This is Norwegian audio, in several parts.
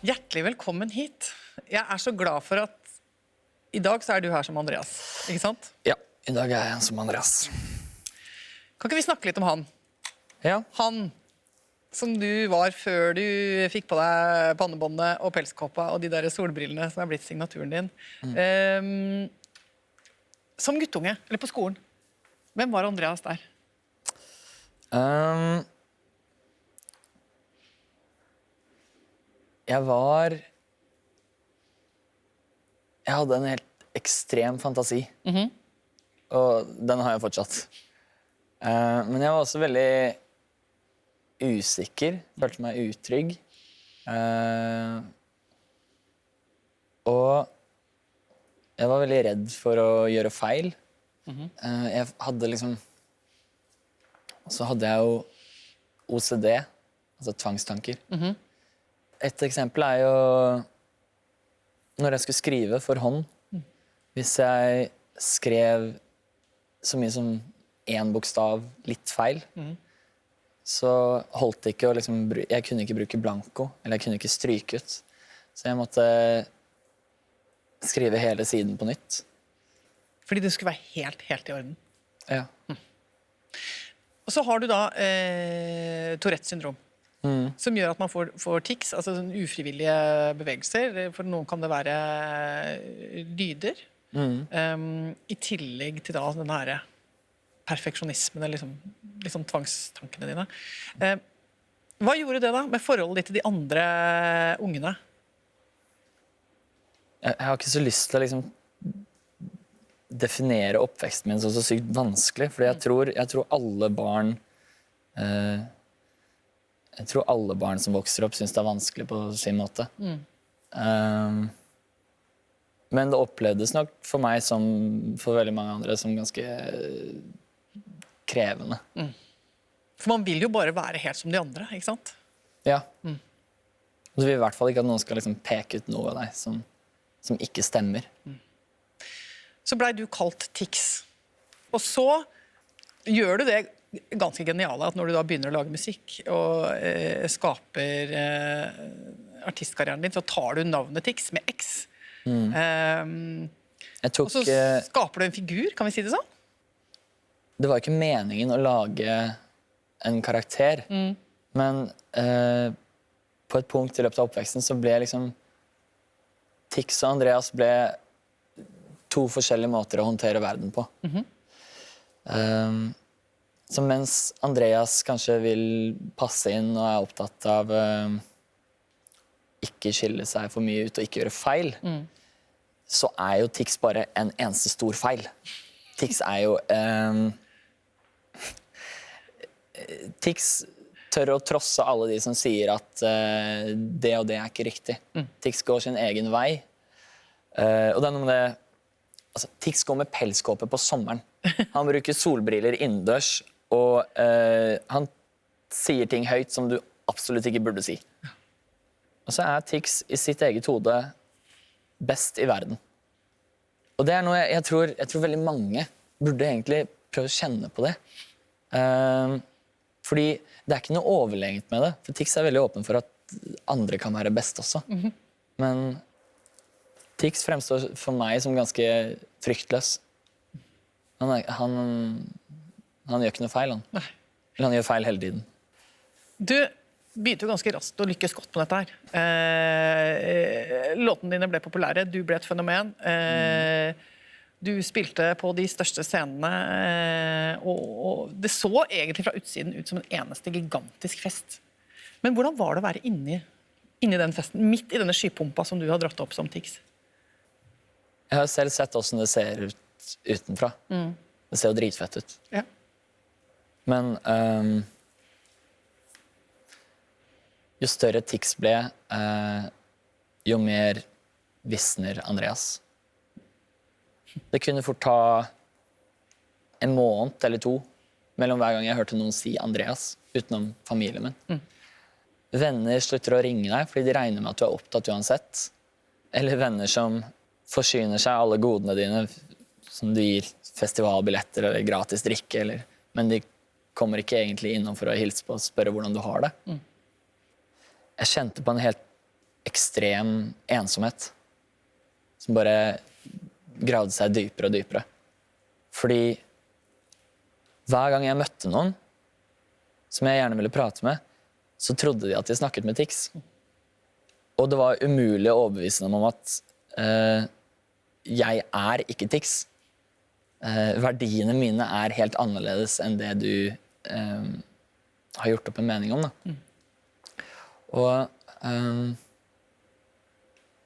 Hjertelig velkommen hit. Jeg er så glad for at i dag så er du her som Andreas, ikke sant? Ja, i dag er jeg som Andreas. Kan ikke vi snakke litt om han? Ja. Han som du var før du fikk på deg pannebåndet og pelskåpa og de der solbrillene som er blitt signaturen din. Som guttunge, eller på skolen, hvem var Andreas der? Jeg hadde en helt ekstrem fantasi. Og den har jeg fortsatt. Men jeg var også veldig usikker, følte meg utrygg. Og jeg var veldig redd for å gjøre feil. Jeg hadde liksom... Så hadde jeg jo OCD, altså tvangstanker. Et eksempel er jo når jeg skulle skrive for hånd. Hvis jeg skrev så mye som en bokstav litt feil, så holdt det ikke å liksom, jeg kunne ikke bruke blanko, eller jeg kunne ikke stryke ut. Så jeg måtte skrive hele siden på nytt. Fordi det skulle være helt i orden. Ja. Og så har du da Tourettes syndrom, som gjør at man får tics, altså ufrivillige bevegelser. For noen kan det være lyder. I tillegg til da den her perfeksjonismen, eller liksom tvangstankene dine. Hva gjorde det da med forholdet ditt til de andre ungene? Jeg har ikke så lyst til å liksom definere oppveksten min så sykt vanskelig, fordi jeg tror alle barn som vokser opp synes det er vanskelig på sin måte. Men det opplevdes nok for meg som for veldig mange andre som ganske krevende. For man vil jo bare være helt som de andre, ikke sant? Ja. Og så vil jeg i hvert fall ikke at noen skal liksom peke ut noe av deg som ikke stemmer. Så ble du kalt tics. Og så gjør du det ganske geniale at når du da begynner å lage musikk og skaper artistkarrieren din, så tar du navnet Tix med X. Og så skaper du en figur, kan vi si det sånn? Det var ikke meningen å lage en karakter, men på et punkt i løpet av oppveksten så ble liksom Tix og Andreas ble to forskjellige måter å håndtere verden på. Så mens Andreas kanskje vil passe inn og er opptatt av ikke skille seg for mye ut og ikke gjøre feil, så er jo Tix bare en eneste stor feil. Tix er jo... Tix tør å trosse alle de som sier at det og det er ikke riktig. Tix går sin egen vei. Og det er noe med det... Altså, Tix går med pelskåpe på sommeren. Han bruker solbriller innendørs, og han sier ting høyt som du absolutt ikke burde si. Og så er Tix i sitt eget hode best i verden. Og det er noe jeg tror veldig mange burde egentlig prøve å kjenne på det. Fordi det er ikke noe overlegent med det, for Tix er veldig åpen for at andre kan være best også. Men Tix fremstår for meg som ganske fryktløs. Han gjør ikke noe feil, han. Eller han gjør feil hele tiden. Du begynte jo ganske raskt å lykkes godt med dette her. Låtene dine ble populære, du ble et fenomen. Du spilte på de største scenene, og det så egentlig fra utsiden ut som en eneste gigantisk fest. Men hvordan var det å være inni den festen, midt i denne skypumpa som du har dratt opp som Tix? Jeg har selv sett hvordan det ser ut utenfra. Det ser jo dritfett ut. Ja. Men jo større Tix ble, jo mer visner Andreas. Det kunne fort ta en måned eller to mellom hver gang jeg hørte noen si Andreas, utenom familien min. Venner slutter å ringe deg fordi de regner med at du er opptatt uansett. Eller venner som forsyner seg alle godene dine, som du gir festivalbilletter eller gratis drikke, men de kommer ikke egentlig innom for å hilse på og spørre hvordan du har det. Jeg kjente på en helt ekstrem ensomhet som bare gravde seg dypere og dypere. Fordi hver gang jeg møtte noen som jeg gjerne ville prate med, så trodde de at de snakket med Tix. Og det var umulig å overbevise dem om at jeg er ikke Tix. Verdiene mine er helt annerledes enn det du har gjort opp en mening om. Da. Og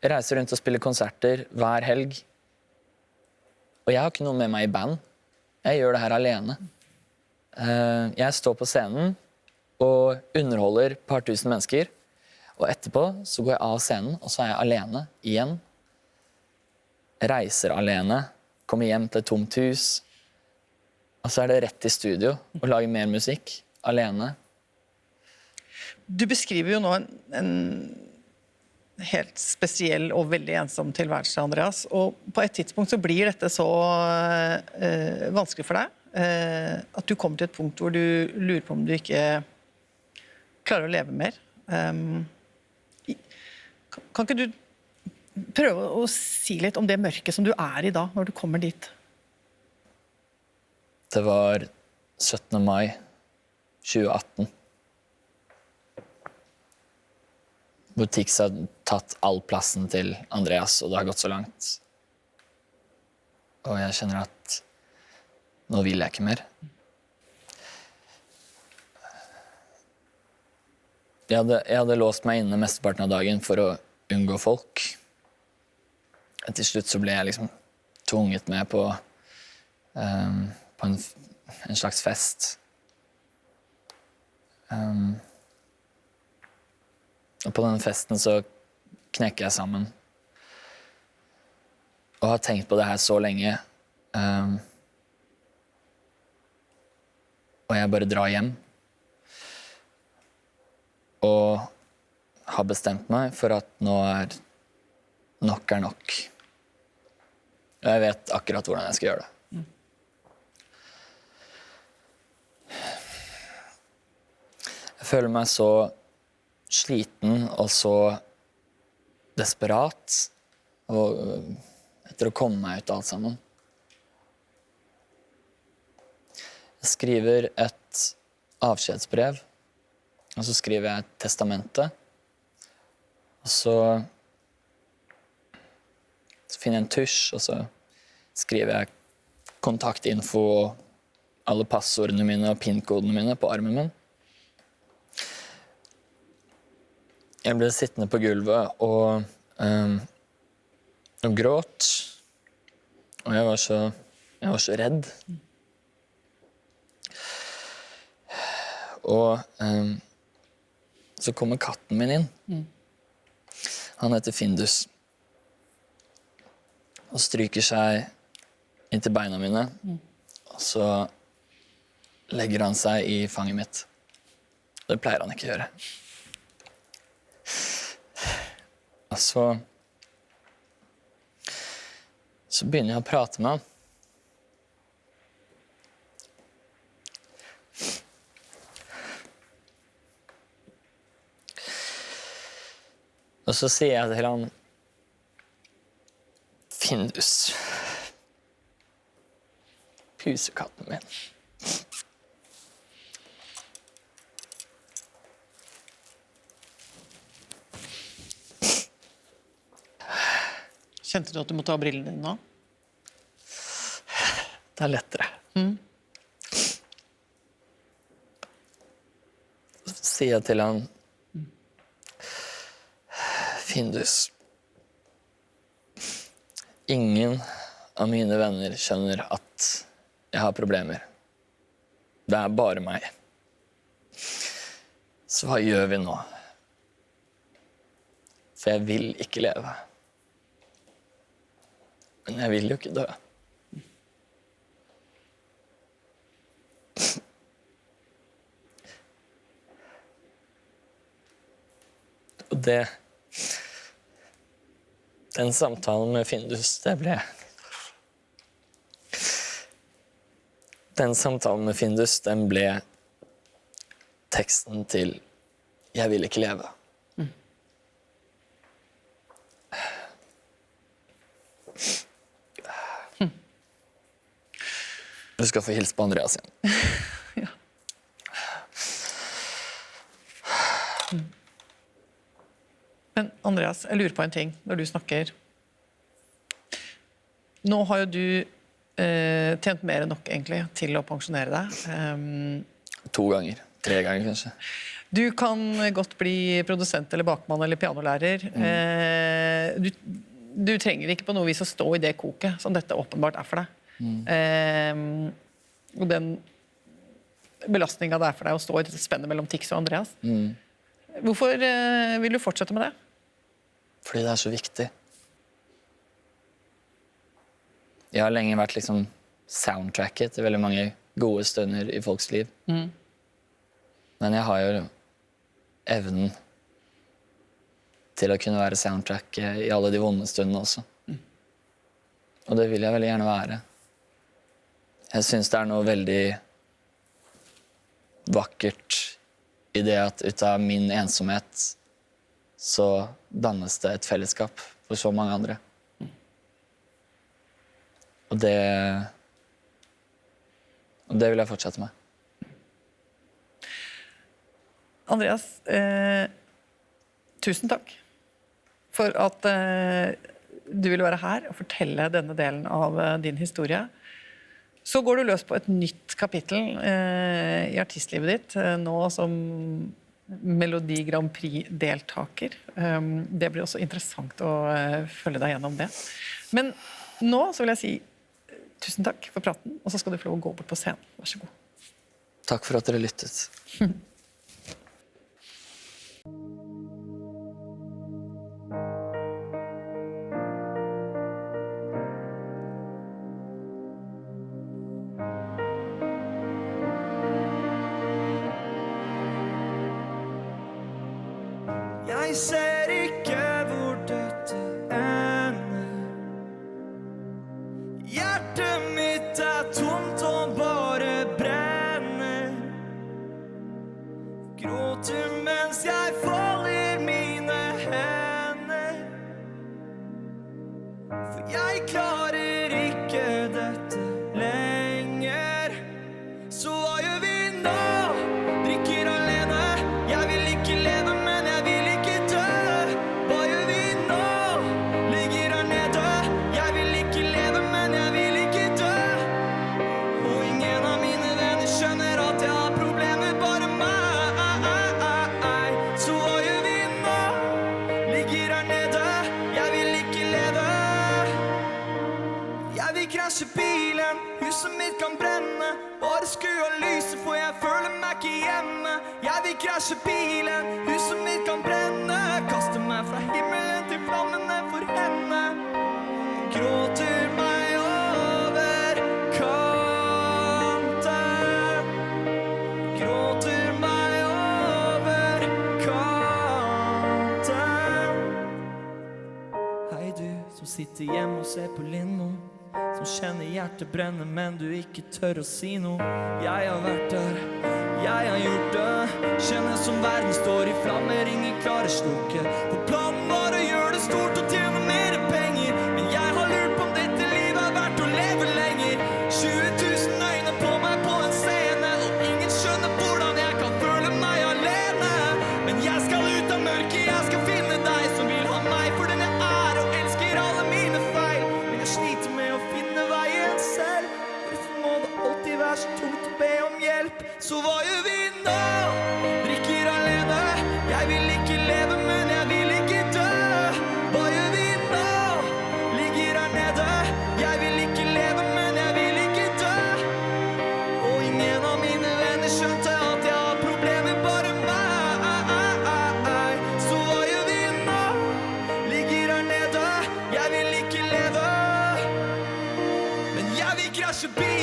jeg reiser rundt og spiller konserter hver helg. Og jeg har ikke noe med meg i band. Jeg gjør det her alene. Jeg står på scenen og underholder et par tusen mennesker. Og etterpå så går jeg av scenen, og så er jeg alene igjen. Jeg reiser alene, kommer hjem til et tomt hus. Og så er det rett i studio og lage mer musikk alene. Du beskriver jo nå en helt spesiell og veldig ensom tilværelse, Andreas. Og på et tidspunkt så blir dette så vanskelig for deg at du kommer til et punkt hvor du lurer på om du ikke klarer å leve mer. Kan ikke du prøve å si litt om det mørket som du er i da, når du kommer dit? Det var 17. mai 2018. Hvor Tix har tatt all plassen til Andreas, og det har gått så langt. Og jeg kjenner at nå vil jeg ikke mer. Jeg hadde låst meg inne mesteparten av dagen for å unngå folk. Til slutt så ble jeg liksom tvunget med på en slags fest. Og på denne festen så knekker jeg sammen. Og har tenkt på det her så lenge. Og jeg bare drar hjem. Og har bestemt meg for at nå er nok. Og jeg vet akkurat hvordan jeg skal gjøre det. Jeg føler meg så sliten og så desperat etter å komme meg ut av alt sammen. Jeg skriver et avskjedsbrev, og så skriver jeg et testamente. Og så finner jeg en tusj, og så skriver jeg kontaktinfo og alle passordene mine og PIN-kodene mine på armen min. Jeg ble sittende på gulvet og gråt. Og jeg var så redd. Og så kommer katten min inn. Han heter Findus. Og stryker seg inntil beina mine. Og så legger han seg i fanget mitt. Det pleier han ikke å gjøre. Og så begynner jeg å prate med han. Og så sier jeg til han, Findus, pusekatten min. Kjente du at du måtte ha brillene dine nå? Det er lettere. Så sier jeg til han, Findus, ingen av mine venner skjønner at jeg har problemer. Det er bare meg. Så hva gjør vi nå? For jeg vil ikke leve. Men jeg vil jo ikke dø. Og den samtalen med Findus, den ble teksten til Jeg vil ikke leve. Du skal få hilse på Andreas igjen. Ja. Men Andreas, jeg lurer på en ting når du snakker. Nå har jo du tjent mer enn nok egentlig til å pensjonere deg. 2 ganger. 3 ganger, kanskje. Du kan godt bli produsent eller bakmann eller pianolærer. Du trenger ikke på noe vis å stå i det koket som dette åpenbart er for deg. Og den belastningen det er for deg å stå i dette spennet mellom Tix og Andreas. Hvorfor vil du fortsette med det? Fordi det er så viktig. Jeg har lenge vært liksom soundtracket til veldig mange gode stunder i folks liv. Men jeg har jo evnen til å kunne være soundtracket i alle de vonde stundene også. Og det vil jeg veldig gjerne være. Jeg synes det er noe veldig vakkert i det at ut av min ensomhet så dannes det et fellesskap for så mange andre. Og det vil jeg fortsette med. Andreas, tusen takk for at du ville være her og fortelle denne delen av din historie. Så går du løs på et nytt kapittel i artistlivet ditt, nå som Melodi Grand Prix-deltaker. Det blir også interessant å følge deg gjennom det. Men nå så vil jeg si tusen takk for praten, og så skal du få lov å gå bort på scenen. Vær så god. Takk for at dere lyttet. Jeg ser ikke hvor dette ender. Hjertet mitt er tomt og bare brenner. Gråter mens jeg folder mine hender. For jeg klarer ikke dette lenger. Så hva gjør vi nå? Drikker alene. Jeg vil ikke leve, men jeg vil ikke dø. Hva gjør vi nå? Ligger her nede. Jeg vil ikke leve, men jeg vil ikke dø. Og ingen av mine venner skjønner at jeg har problemer, bare meg. Så hva gjør vi nå? Ligger her nede. Jeg vil ikke leve. Jeg vil krasje bilen, huset mitt kan brenne. Bare skru av lyset, for jeg føler meg ikke hjemme. Jeg vil krasje bilen, huset mitt kan brenne. Kaste meg fra himmelen til flammene for henne. Gråter meg over kanten. Gråter meg over kanten. Hei du som sitter hjemme og ser på Lindmo, som kjenner hjertet brenne, men du ikke tør å si noe. Jeg har vært der, jeg har gjort det. Kjenner som verden står i flammer, ingen klarer slukke. For planen var å gjøre det stort og tjene mer penger. Men jeg har lurt på om dette livet er verdt å leve lenger. 20 000 øyne på meg på en scene, og ingen skjønner hvordan jeg kan føle meg alene. Men jeg skal ut av mørket, jeg skal finne deg som vil ha meg for den jeg er, og elsker alle mine feil. Men jeg sliter med å finne veien selv. Hvorfor må det alltid være så tungt å be om hjelp? Så hva gjør vi nå? Drikker alene. Jeg vil ikke leve, men jeg vil ikke dø. Hva gjør vi nå? Ligger her nede. Jeg vil ikke leve, men jeg vil ikke dø. Og ingen av mine venner skjønte at jeg har problemer, bare meg. Så hva gjør vi nå? Ligger her nede. Jeg vil ikke leve, men jeg vil krasje bil.